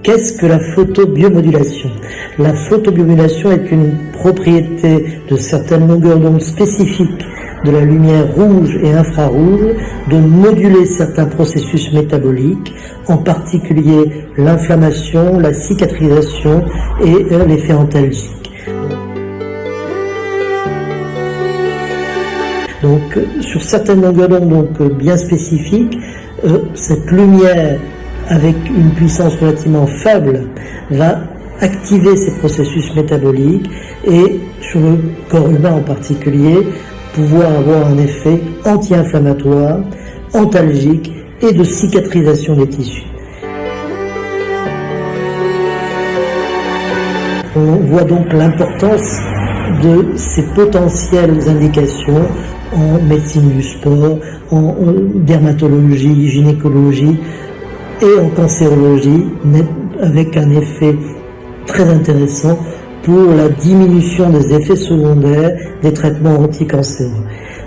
Qu'est-ce que la photobiomodulation? La photobiomodulation est une propriété de certaines longueurs d'onde spécifiques de la lumière rouge et infrarouge de moduler certains processus métaboliques, en particulier l'inflammation, la cicatrisation et l'effet antalgique. Donc, sur certaines longueurs d'onde bien spécifiques, cette lumière avec une puissance relativement faible va activer ces processus métaboliques et sur le corps humain en particulier pouvoir avoir un effet anti-inflammatoire, antalgique et de cicatrisation des tissus. On voit donc l'importance de ces potentielles indications en médecine du sport, en dermatologie, gynécologie et en cancérologie, avec un effet très intéressant pour la diminution des effets secondaires des traitements anticancéreux.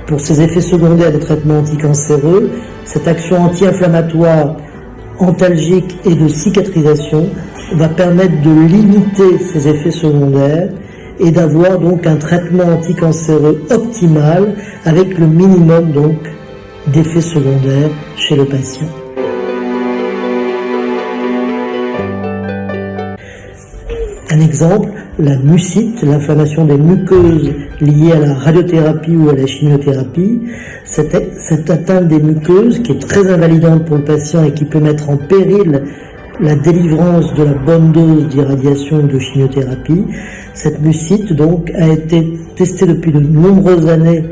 Pour ces effets secondaires des traitements anticancéreux, cette action anti-inflammatoire, antalgique et de cicatrisation va permettre de limiter ces effets secondaires et d'avoir donc un traitement anticancéreux optimal avec le minimum donc d'effets secondaires chez le patient. Un exemple, la mucite, l'inflammation des muqueuses liée à la radiothérapie ou à la chimiothérapie. Cette atteinte des muqueuses qui est très invalidante pour le patient et qui peut mettre en péril la délivrance de la bonne dose d'irradiation ou de chimiothérapie. Cette mucite donc a été testée depuis de nombreuses années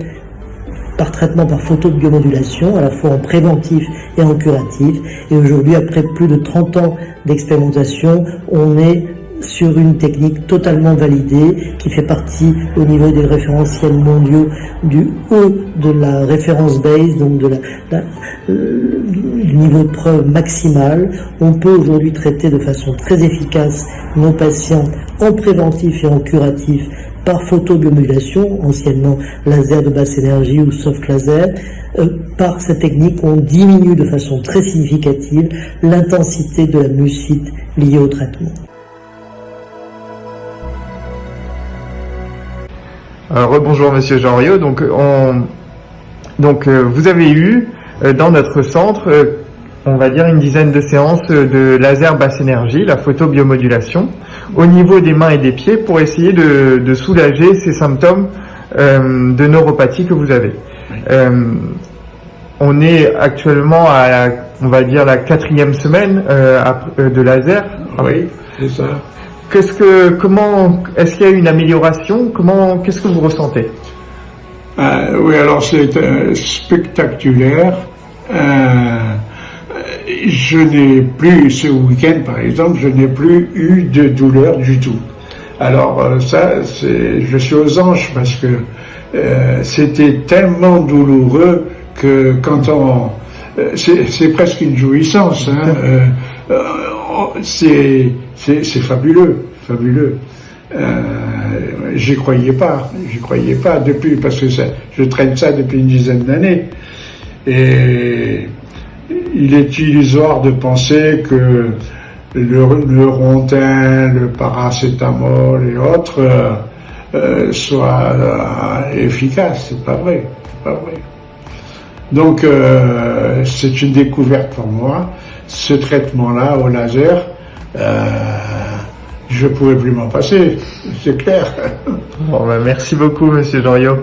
par traitement par photobiomodulation, à la fois en préventif et en curatif. Et aujourd'hui, après plus de 30 ans d'expérimentation, on est sur une technique totalement validée qui fait partie au niveau des référentiels mondiaux du haut de la référence base, donc du niveau de preuve maximal. On peut aujourd'hui traiter de façon très efficace nos patients en préventif et en curatif par photobiomodulation, anciennement laser de basse énergie ou soft laser. Par cette technique, on diminue de façon très significative l'intensité de la mucite liée au traitement. Rebonjour Monsieur Jean-Riot, donc vous avez eu dans notre centre, on va dire une dizaine de séances de laser basse énergie, la photobiomodulation, au niveau des mains et des pieds pour essayer de soulager ces symptômes de neuropathie que vous avez. On est actuellement à on va dire la 4e semaine de laser. Oui, c'est ça. Est-ce qu'il y a eu une amélioration? Qu'est-ce que vous ressentez? Oui, alors c'est spectaculaire. Je n'ai plus, ce week-end par exemple, je n'ai plus eu de douleur du tout. Alors je suis aux anges parce que c'était tellement douloureux que quand c'est presque une jouissance, hein. C'est fabuleux. J'y croyais pas depuis, parce que je traîne ça depuis une dizaine d'années. Et il est illusoire de penser que le Rondin, le paracétamol et autres soient efficaces. C'est pas vrai. Donc c'est une découverte pour moi. Ce traitement-là au laser, je pouvais plus m'en passer, c'est clair. Bon, merci beaucoup, Monsieur Jean-Riot.